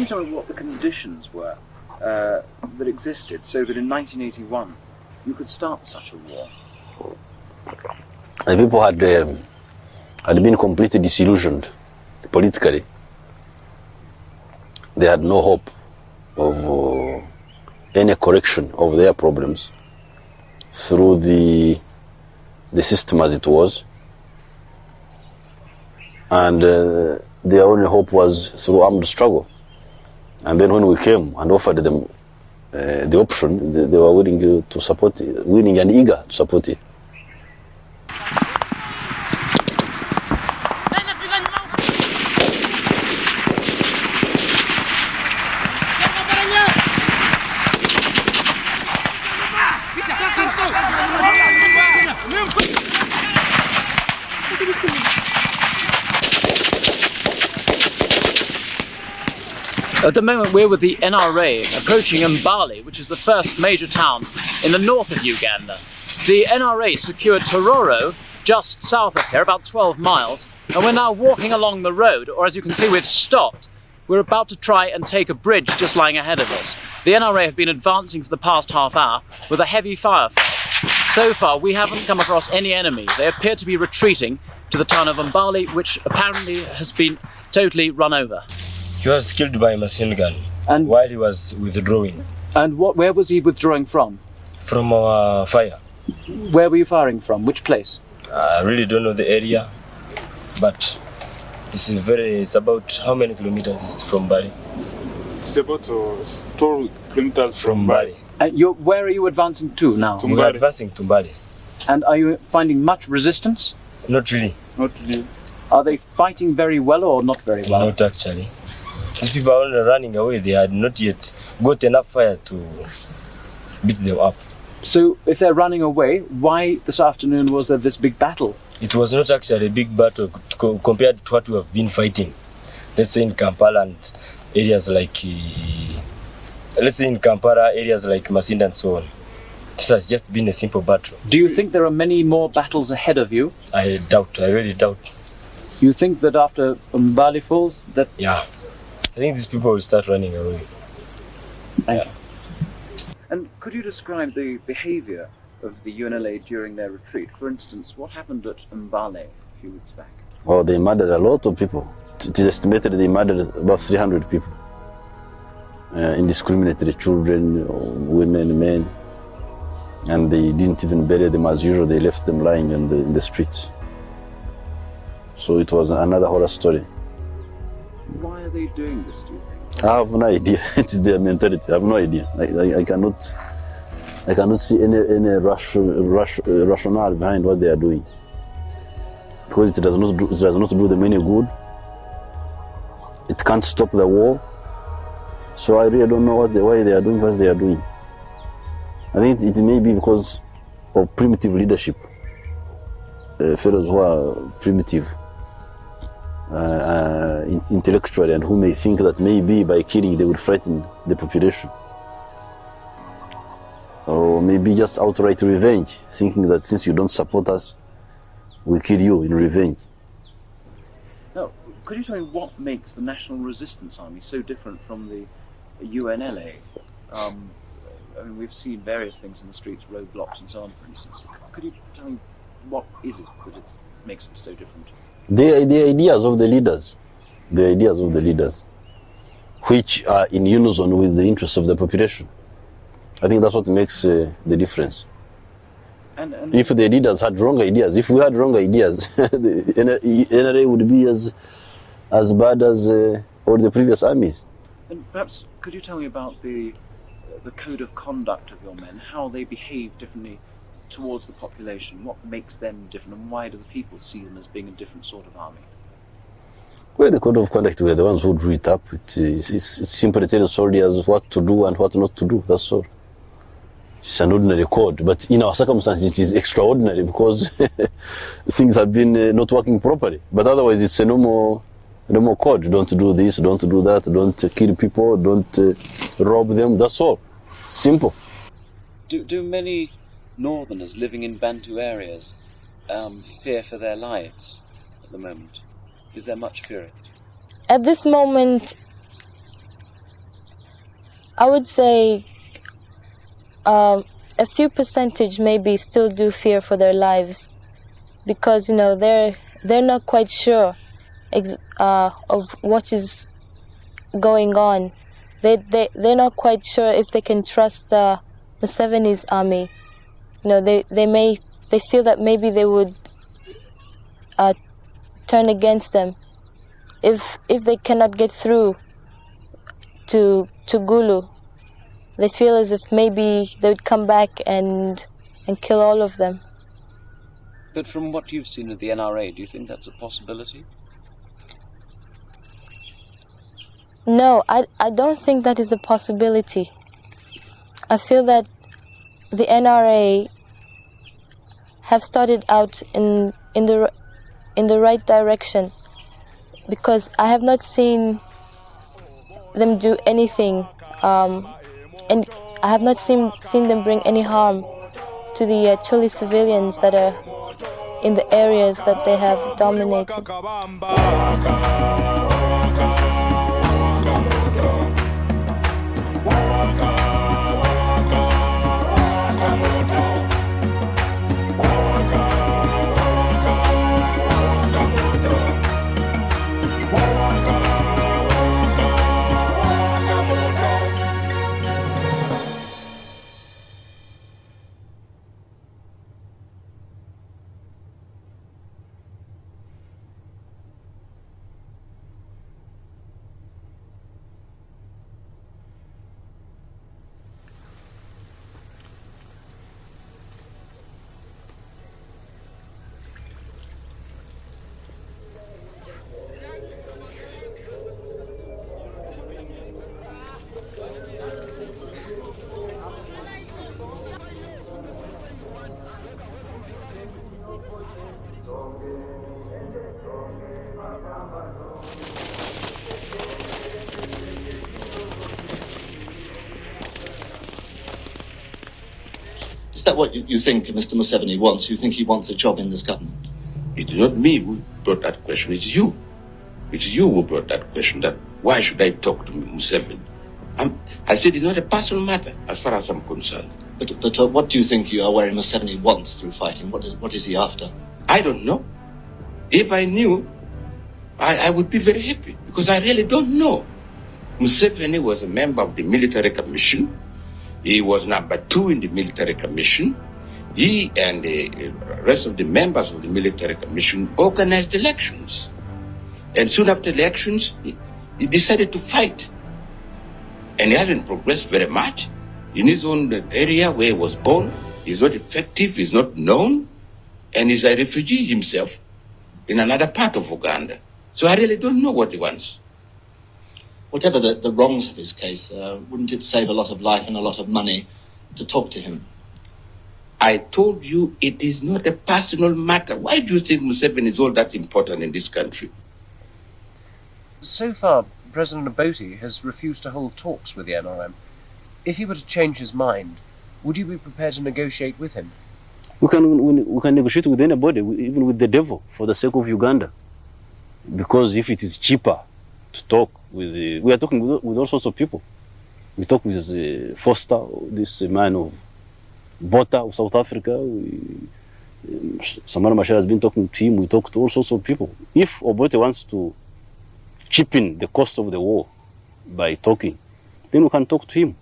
tell me what the conditions were that existed so that in 1981 you could start such a war? The people had been completely disillusioned politically. They had no hope of any correction of their problems through the system as it was, and their only hope was through armed struggle. And then when we came and offered them the option, they were willing to support it, willing and eager to support it. At the moment we're with the NRA approaching Mbale, which is the first major town in the north of Uganda. The NRA secured Tororo just south of here, about 12 miles, and we're now walking along the road, or as you can see we've stopped. We're about to try and take a bridge just lying ahead of us. The NRA have been advancing for the past half hour with a heavy firefight. So far we haven't come across any enemy. They appear to be retreating to the town of Mbale, which apparently has been totally run over. He was killed by a machine gun while he was withdrawing. And where was he withdrawing from? From our fire. Where were you firing from? Which place? I really don't know the area, but it's about how many kilometers is it from Mbale? It's about 12 kilometers from Mbale. Where are you advancing to now? We are advancing to Mbale. And are you finding much resistance? Not really. Not really. Are they fighting very well or not very well? Not actually. These people are only running away. They had not yet got enough fire to beat them up. So if they're running away, why this afternoon was there this big battle? It was not actually a big battle compared to what we have been fighting. Let's say in Kampala and areas like Masindi and so on. This has just been a simple battle. Do you think there are many more battles ahead of you? I really doubt. You think that after Mbale falls, that... Yeah. I think these people will start running away. Thank you. And could you describe the behaviour of the UNLA during their retreat? For instance, what happened at Mbale a few weeks back? Oh, they murdered a lot of people. It is estimated they murdered about 300 people. Indiscriminately, children, women, men. And they didn't even bury them as usual. They left them lying in the streets. So it was another horror story. Why are they doing this, do you think? I have no idea. It's their mentality. I have no idea. I cannot see any rationale behind what they are doing. Because it does not do them any good. It can't stop the war. So I really don't know why they are doing what they are doing. I think it may be because of primitive leadership. Fellows who are primitive. Intellectually, and who may think that maybe by killing they would frighten the population, or maybe just outright revenge, thinking that since you don't support us, we kill you in revenge. Now, could you tell me what makes the National Resistance Army so different from the UNLA? I mean, we've seen various things in the streets, roadblocks and so on, for instance. Could you tell me what is it that makes it so different? The ideas of the leaders, which are in unison with the interests of the population. I think that's what makes the difference. And if the leaders had wrong ideas, if we had wrong ideas, the NRA would be as bad as all the previous armies. And perhaps could you tell me about the code of conduct of your men, how they behave differently towards the population? What makes them different, and why do the people see them as being a different sort of army? Well, the code of conduct, we're the ones who drew it up. It's simply tells soldiers what to do and what not to do, that's all. It's an ordinary code, but in our circumstances it is extraordinary because things have been not working properly. But otherwise it's a normal code. Don't do this, don't do that, don't kill people, don't rob them, that's all. Simple. Do many Northerners living in Bantu areas fear for their lives at the moment? Is there much fear? At this moment, I would say a few percentage maybe still do fear for their lives, because they're not quite sure of what is going on. They're not quite sure if they can trust Museveni's army. They feel that maybe they would turn against them if they cannot get through to Gulu. They feel as if maybe they would come back and kill all of them. But from what you've seen of the NRA, do you think that's a possibility? No, I don't think that is a possibility. I feel that the NRA have started out in the right direction, because I have not seen them do anything, and I have not seen them bring any harm to the Choli civilians that are in the areas that they have dominated. Is that what you think Mr. Museveni wants? You think he wants a job in this government? It is not me who brought that question, it's you. It's you who brought that question, that why should I talk to Museveni? I said it's not a personal matter as far as I'm concerned. But what do you think Yoweri Museveni wants through fighting? What is he after? I don't know. If I knew, I would be very happy, because I really don't know. Museveni was a member of the military commission. He was number 2 in the military commission. He and the rest of the members of the military commission organized elections. And soon after elections, he decided to fight. And he hasn't progressed very much. In his own area where he was born, he's not effective, he's not known, and he's a refugee himself in another part of Uganda. So I really don't know what he wants. Whatever the wrongs of his case, wouldn't it save a lot of life and a lot of money to talk to him? I told you it is not a personal matter. Why do you think Museveni is all that important in this country? So far, President Obote has refused to hold talks with the NRM. If he were to change his mind, would you be prepared to negotiate with him? We can negotiate with anybody, even with the devil, for the sake of Uganda. Because if it is cheaper to talk with, we are talking with all sorts of people. We talk with Foster, this man of Bota of South Africa. Samara Machel has been talking to him. We talk to all sorts of people. If Obote wants to cheapen the cost of the war by talking, then we can talk to him.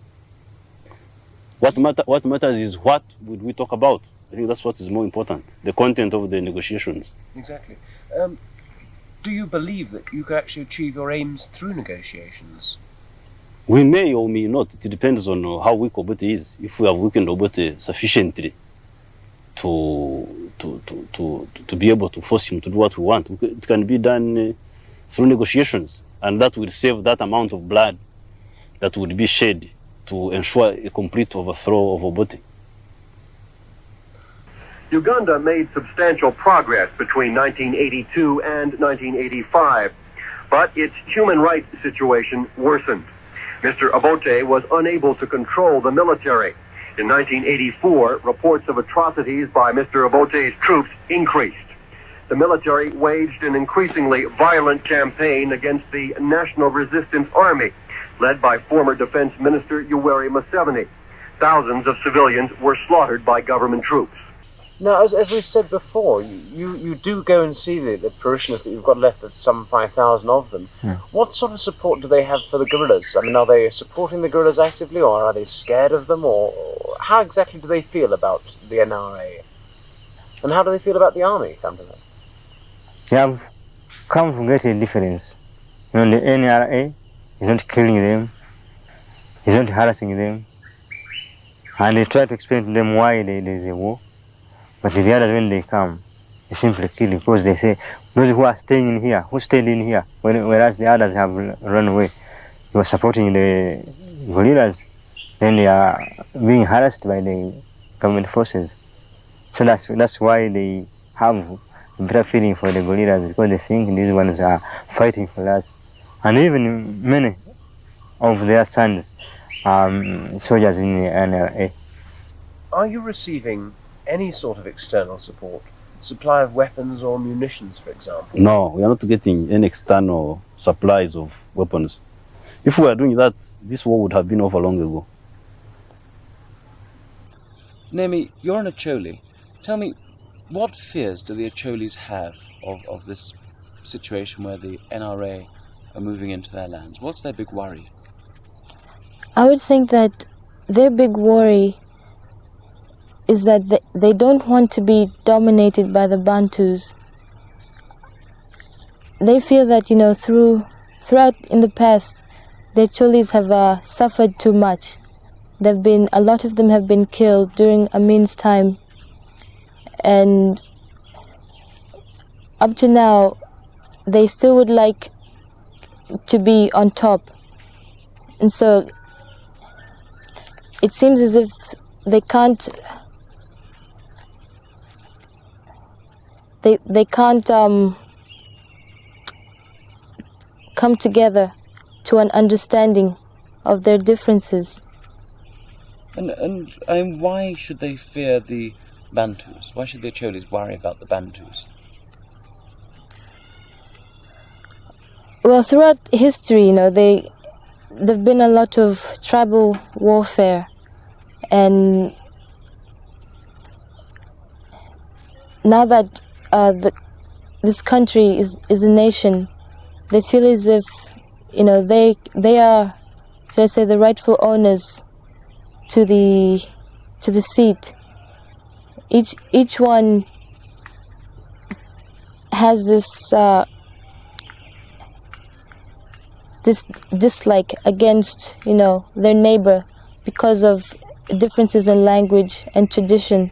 What matters is what would we talk about. I think that's what is more important, the content of the negotiations. Exactly. Do you believe that you could actually achieve your aims through negotiations? We may or may not. It depends on how weak Obote is. If we have weakened Obote sufficiently to be able to force him to do what we want, it can be done through negotiations, and that will save that amount of blood that would be shed to ensure a complete overthrow of Obote. Uganda made substantial progress between 1982 and 1985, but its human rights situation worsened. Mr. Obote was unable to control the military. In 1984, reports of atrocities by Mr. Obote's troops increased. The military waged an increasingly violent campaign against the National Resistance Army, led by former Defense Minister Yoweri Museveni. Thousands of civilians were slaughtered by government troops. Now, as we've said before, you do go and see the parishioners that you've got left, that's some 5,000 of them. What sort of support do they have for the guerrillas? I mean, are they supporting the guerrillas actively, or are they scared of them, or how exactly do they feel about the NRA? And how do they feel about the army, come to that? They have come to get a difference. You know, the NRA is not killing them, is not harassing them, and they try to explain to them why there is a war. But the others, when they come, they simply kill because they say, those who are staying in here, who stayed in here, whereas the others have run away. You are supporting the guerrillas, then they are being harassed by the government forces. So that's why they have a better feeling for the guerrillas, because they think these ones are fighting for us. And even many of their sons are soldiers in the NRA. Are you receiving any sort of external support? Supply of weapons or munitions, for example? No, we are not getting any external supplies of weapons. If we were doing that, this war would have been over long ago. Nemi, you're an Acholi. Tell me, what fears do the Acholis have of this situation where the NRA are moving into their lands? What's their big worry? I would think that their big worry is that they don't want to be dominated by the Bantus. They feel that, you know, throughout in the past, the Acholis have suffered too much. A lot of them have been killed during Amin's time, and up to now, they still would like to be on top, and so it seems as if they can't. They can't come together to an understanding of their differences. And why should they fear the Bantus? Why should the Acholis worry about the Bantus? Well, throughout history, you know, there've been a lot of tribal warfare, and now that this country is a nation, they feel as if, you know, they are, should I say, the rightful owners to the seat. Each one has this dislike against, you know, their neighbor because of differences in language and tradition.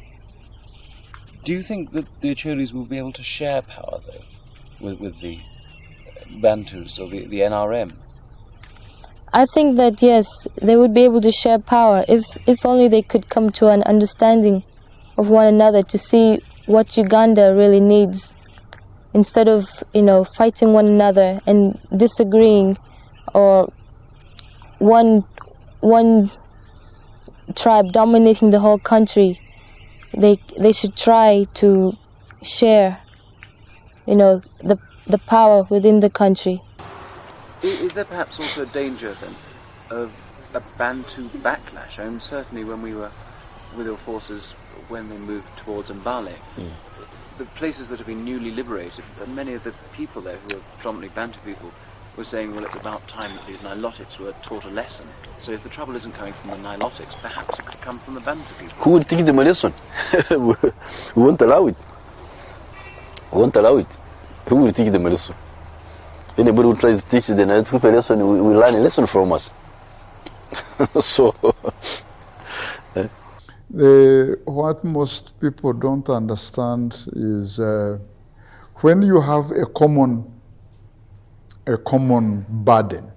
Do you think that the Acholis will be able to share power, though, with the Bantus or the NRM? I think that, yes, they would be able to share power if only they could come to an understanding of one another to see what Uganda really needs, instead of, you know, fighting one another and disagreeing, or one tribe dominating the whole country. They should try to share, you know, the power within the country. Is there perhaps also a danger then of a Bantu backlash? I mean, certainly when we were with your forces when they moved towards Mbale, the places that have been newly liberated, and many of the people there who were predominantly Bantu people were saying, well, it's about time that these Nilotics were taught a lesson. So if the trouble isn't coming from the Nilotics, perhaps it could come from the Bantu people. Who will teach them a lesson? We won't allow it. We won't allow it. Who will teach them a lesson? Anybody who tries to teach the Nilotic people a lesson will learn a lesson from us. So, what most people don't understand is when you have a common burden,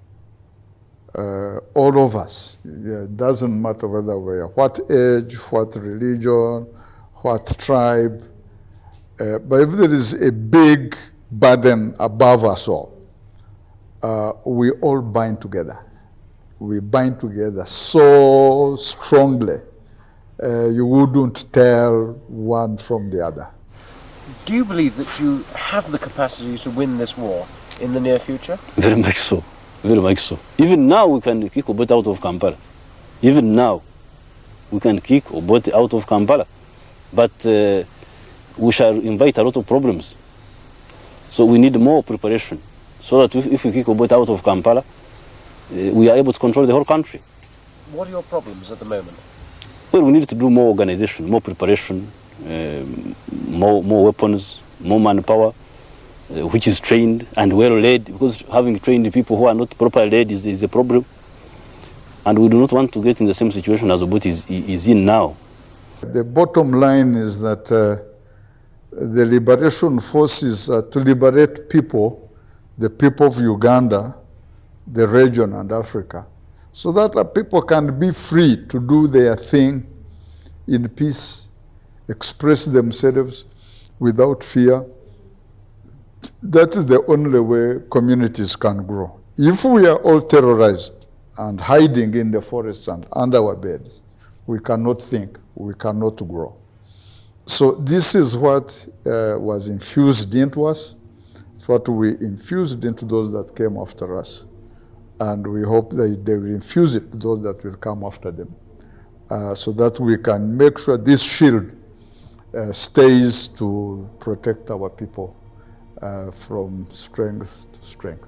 all of us, it doesn't matter whether we're what age, what religion, what tribe, but if there is a big burden above us all, we all bind together. We bind together so strongly, you wouldn't tell one from the other. Do you believe that you have the capacity to win this war in the near future? very much so. Very much so. Even now we can kick Obote out of Kampala. Even now we can kick Obote out of Kampala. But we shall invite a lot of problems. So we need more preparation so that if we kick Obote out of Kampala, we are able to control the whole country. What are your problems at the moment? Well, we need to do more organization, more preparation, more weapons, more manpower, which is trained and well led, because having trained people who are not properly led is a problem. And we do not want to get in the same situation as Obote is in now. The bottom line is that the liberation forces to liberate people, the people of Uganda, the region and Africa, so that people can be free to do their thing in peace, express themselves without fear. That is the only way communities can grow. If we are all terrorized and hiding in the forests and under our beds, we cannot think, we cannot grow. So this is what was infused into us. It's what we infused into those that came after us. And we hope that they will infuse it to those that will come after them, so that we can make sure this shield stays to protect our people from strength to strength.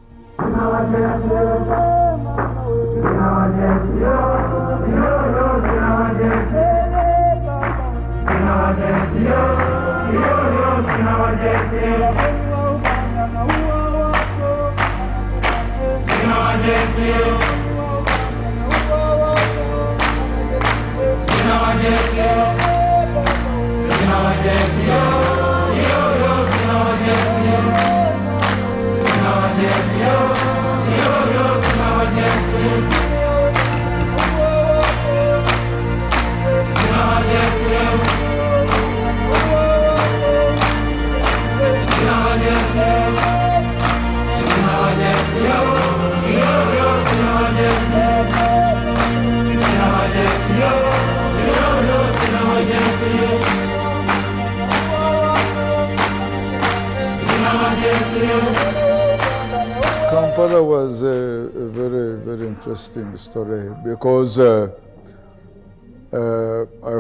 Kampala was a very, very interesting story because I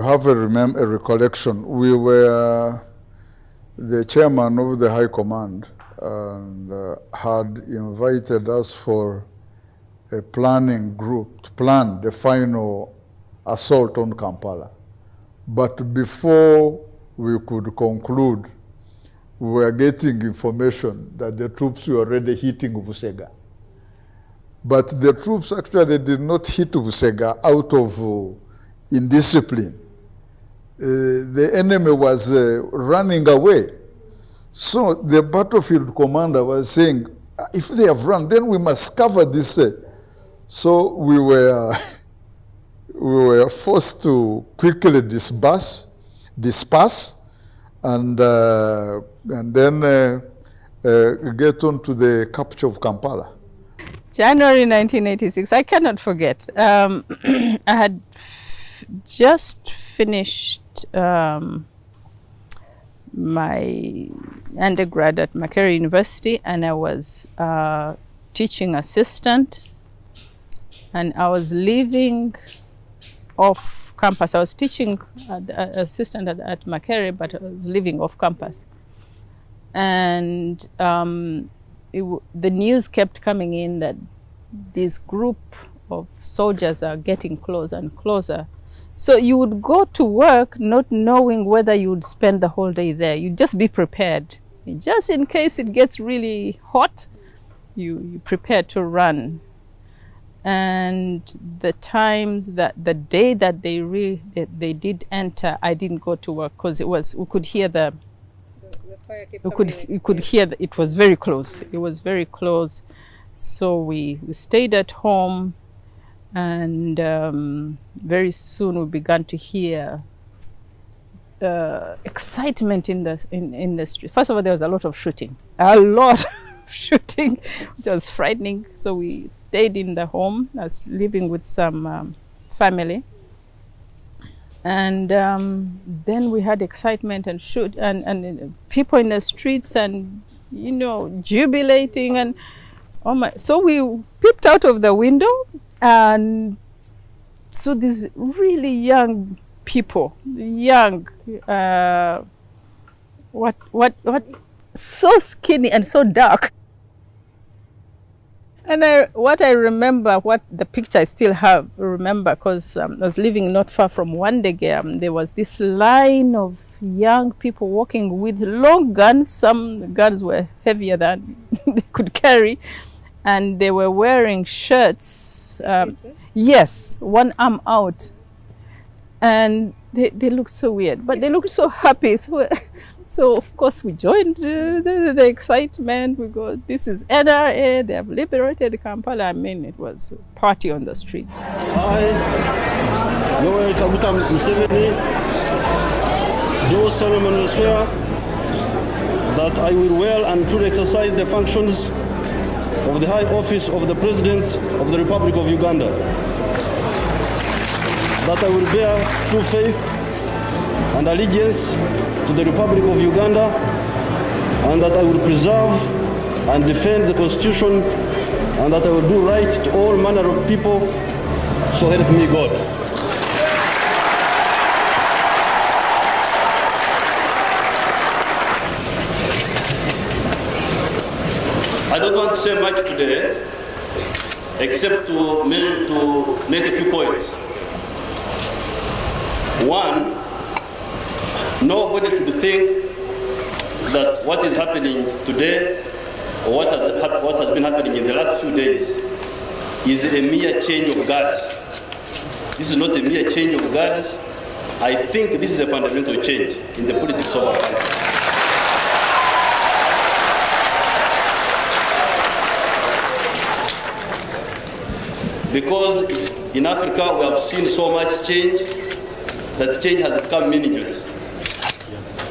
have a recollection. We were the chairman of the High Command and had invited us for a planning group to plan the final assault on Kampala. But before we could conclude, we were getting information that the troops were already hitting Busega. But the troops actually did not hit Busega out of indiscipline. The enemy was running away. So the battlefield commander was saying, if they have run, then we must cover this. So we were forced to quickly disperse, and then get on to the capture of Kampala. January 1986, I cannot forget. I had just finished my undergrad at Makerere University, and I was teaching assistant, and I was leaving off campus. I was teaching assistant at Makerere, but I was living off campus. And the news kept coming in that this group of soldiers are getting closer and closer. So you would go to work not knowing whether you would spend the whole day there. You'd just be prepared. Just in case it gets really hot, you prepare to run. And the day that they did enter, I didn't go to work because we could hear the fire it was very close. It was very close. So we stayed at home, and very soon we began to hear excitement in the street. First of all, there was a lot of shooting. Shooting, which was frightening. So we stayed in the home. I was living with some family, and then we had excitement and and people in the streets, and jubilating, and Oh my! So we peeped out of the window, and so these really young people, so skinny and so dark. And what I remember, what the picture I still remember, because I was living not far from Wandege, there was this line of young people walking with long guns. Some guns were heavier than they could carry, and they were wearing shirts. Yes, one arm out, and they looked so weird, but they looked so happy. So of course we joined the excitement. We go, this is NRA, they have liberated Kampala. I mean, it was a party on the streets. I, Yoweri Kaguta Museveni, do solemnly swear that I will well and truly exercise the functions of the High Office of the President of the Republic of Uganda, that I will bear true faith and allegiance to the Republic of Uganda, and that I will preserve and defend the Constitution, and that I will do right to all manner of people, so help me God. I don't want to say much today, except to make a few points. One, nobody should think that what is happening today, or what has been happening in the last few days, is a mere change of guards. This is not a mere change of guards. I think this is a fundamental change in the politics of our country. Because in Africa we have seen so much change that change has become meaningless.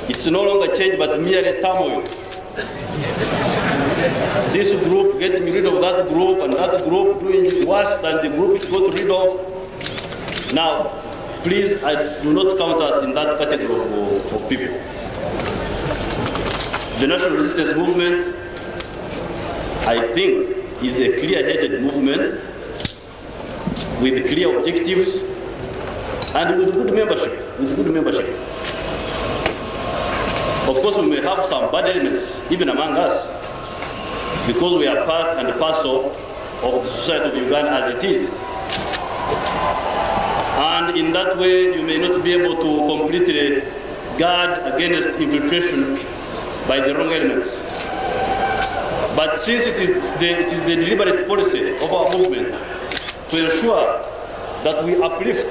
It's no longer change but merely turmoil. This group getting rid of that group, and that group doing worse than the group it got rid of. Now, please, I do not count us in that category of people. The National Resistance Movement, I think, is a clear-headed movement with clear objectives and with good membership. Of course, we may have some bad elements even among us, because we are part and parcel of the society of Uganda as it is. And in that way, you may not be able to completely guard against infiltration by the wrong elements. But since it is the deliberate policy of our movement to ensure that we uplift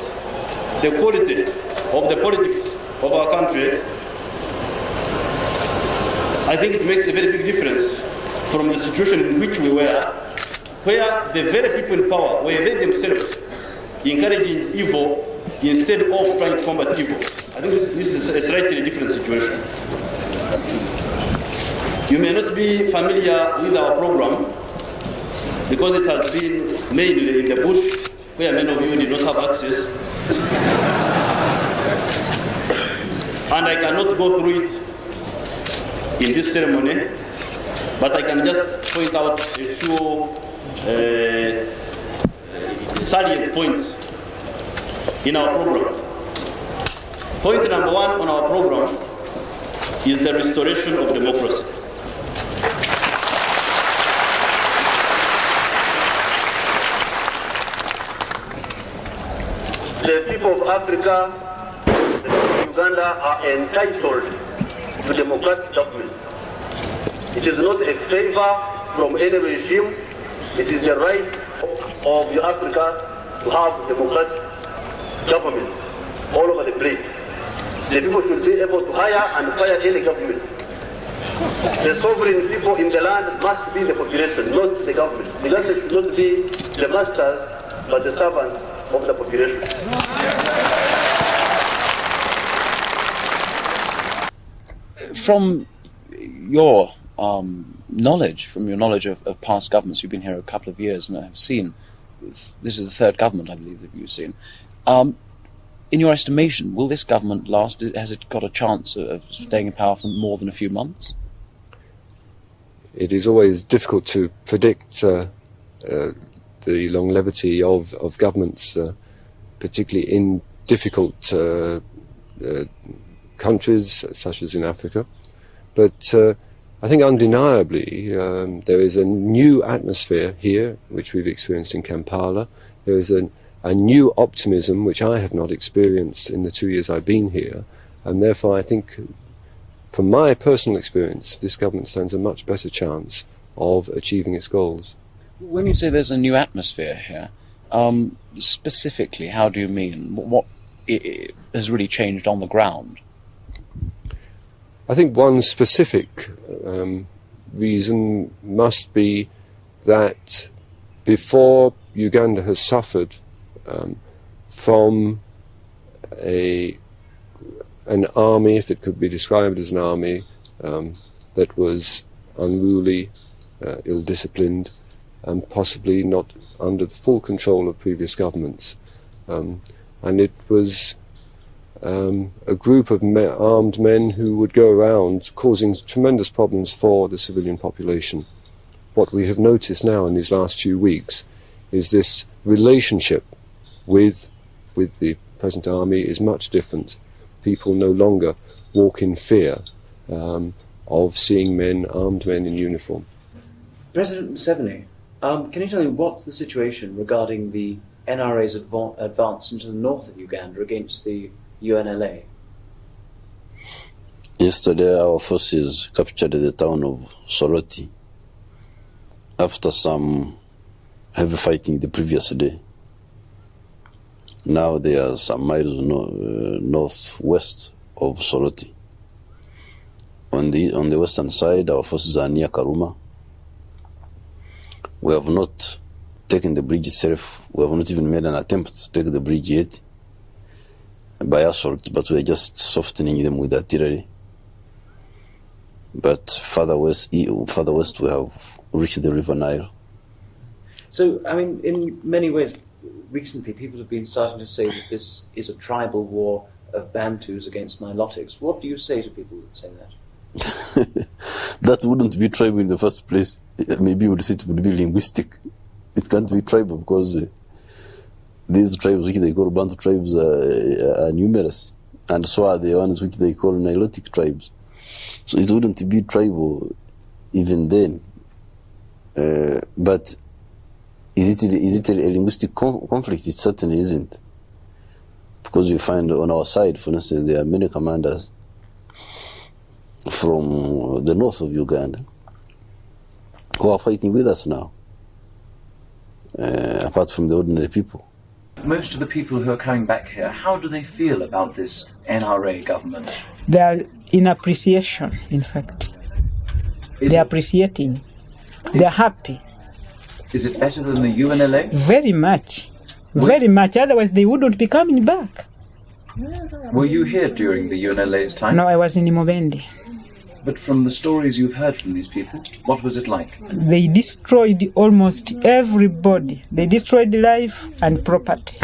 the quality of the politics of our country, I think it makes a very big difference from the situation in which we were, where the very people in power were they themselves encouraging evil instead of trying to combat evil. I think this is a slightly different situation. You may not be familiar with our program because it has been mainly in the bush, where many of you did not have access. And I cannot go through it in this ceremony, but I can just point out a few salient points in our program. Point number one on our program is the restoration of democracy. The people of Africa, the people of Uganda, are entitled to democratic government. It is not a favor from any regime. It is the right of Africa to have democratic government all over the place. The people should be able to hire and fire any government. The sovereign people in the land must be the population, not the government. The government should not be the masters, but the servants of the population. From your knowledge of past governments, you've been here a couple of years and I have seen, this is the third government I believe that you've seen. In your estimation, will this government last? Has it got a chance of staying in power for more than a few months? it is always difficult to predict the longevity of governments, particularly in difficult countries such as in Africa. But I think undeniably there is a new atmosphere here, which we've experienced in Kampala. There is a new optimism which I have not experienced in the 2 years I've been here, and therefore I think, from my personal experience, this government stands a much better chance of achieving its goals. When you say there's a new atmosphere here, specifically, how do you mean? What has really changed on the ground? I think one specific reason must be that before Uganda has suffered from an army, if it could be described as an army, that was unruly, ill-disciplined, and possibly not under the full control of previous governments. And it was a group of armed men who would go around causing tremendous problems for the civilian population. What we have noticed now in these last few weeks is this relationship with the present army is much different. People no longer walk in fear of seeing armed men in uniform. President Museveni, can you tell me what's the situation regarding the NRA's advance into the north of Uganda against the UNLA? Yesterday our forces captured the town of Soroti after some heavy fighting the previous day. Now they are some miles northwest of Soroti. On the western side, our forces are near Karuma. We have not taken the bridge itself. We have not even made an attempt to take the bridge yet by assault, but we are just softening them with artillery. But further west we have reached the River Nile. So, I mean, in many ways, recently people have been starting to say that this is a tribal war of Bantus against Nilotics. What do you say to people that say that? That wouldn't be tribal in the first place. Maybe you would say it would be linguistic. It can't be tribal because these tribes which they call Bantu tribes are numerous, and so are the ones which they call Nilotic tribes. So it wouldn't be tribal even then. But is it a linguistic conflict? It certainly isn't. Because you find on our side, for instance, there are many commanders from the north of Uganda who are fighting with us now, apart from the ordinary people. Most of the people who are coming back here, how do they feel about this NRA government? They are in appreciation, in fact. They are appreciating. They are happy. Is it better than the UNLA? Very much. Very much. Otherwise, they wouldn't be coming back. Were you here during the UNLA's time? No, I was in Mubende. But from the stories you've heard from these people, what was it like? They destroyed almost everybody. They destroyed life and property.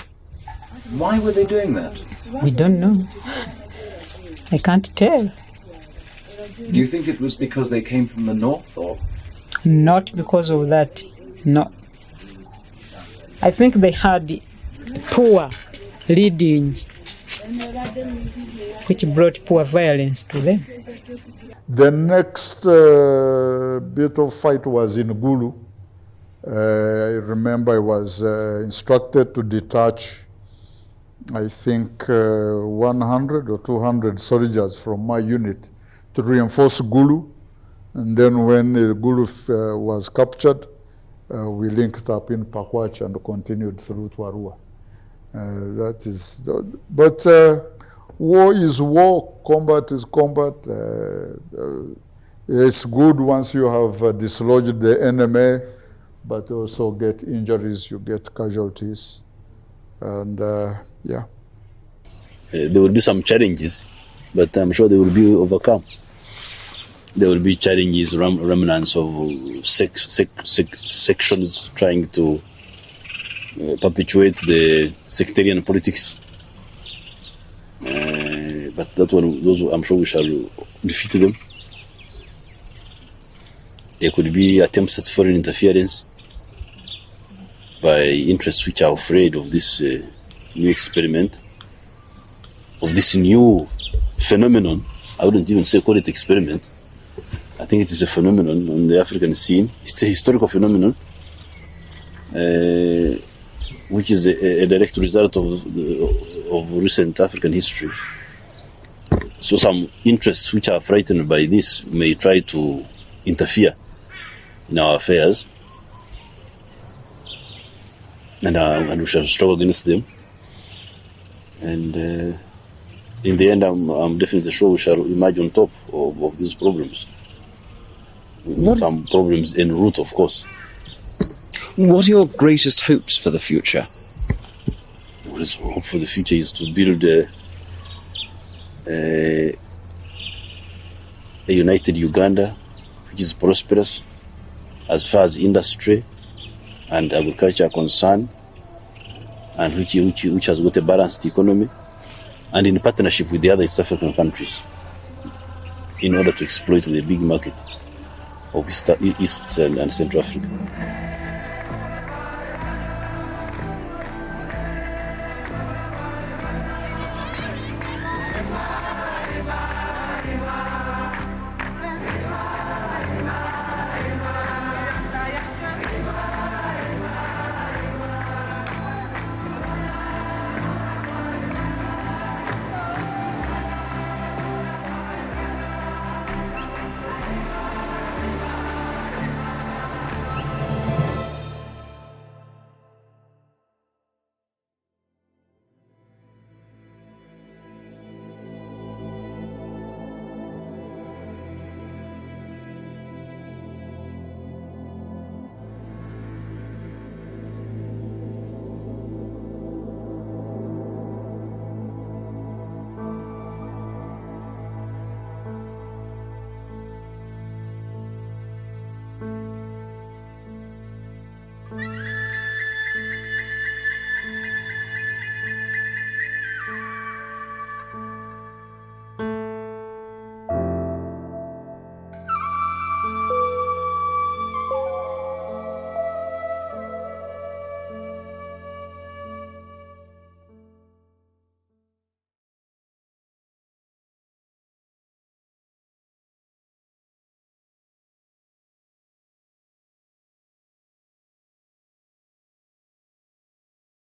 Why were they doing that? We don't know. I can't tell. Do you think it was because they came from the north, or? Not because of that, no. I think they had poor leading, which brought poor violence to them. The next bit of fight was in Gulu. I remember I was instructed to detach, I think, 100 or 200 soldiers from my unit to reinforce Gulu. And then when Gulu was captured, we linked up in Pakwach and continued through to Arua. But war is war, combat is combat. It's good once you have dislodged the enemy, but also get injuries, you get casualties. And yeah. There will be some challenges, but I'm sure they will be overcome. There will be challenges, remnants of sections trying to perpetuate the sectarian politics. But that one, those I'm sure we shall defeat them. There could be attempts at foreign interference by interests which are afraid of this new experiment, of this new phenomenon. I wouldn't even say call it experiment. I think it is a phenomenon on the African scene. It's a historical phenomenon, which is a direct result of recent African history. So some interests which are frightened by this may try to interfere in our affairs, and we shall struggle against them. And in the end, I'm definitely sure we shall emerge on top of these problems. Some problems en route, of course. What are your greatest hopes for the future? What is hope for the future is to build a united Uganda, which is prosperous as far as industry and agriculture are concerned, and which has got a balanced economy, and in partnership with the other East African countries in order to exploit the big market of East and Central Africa.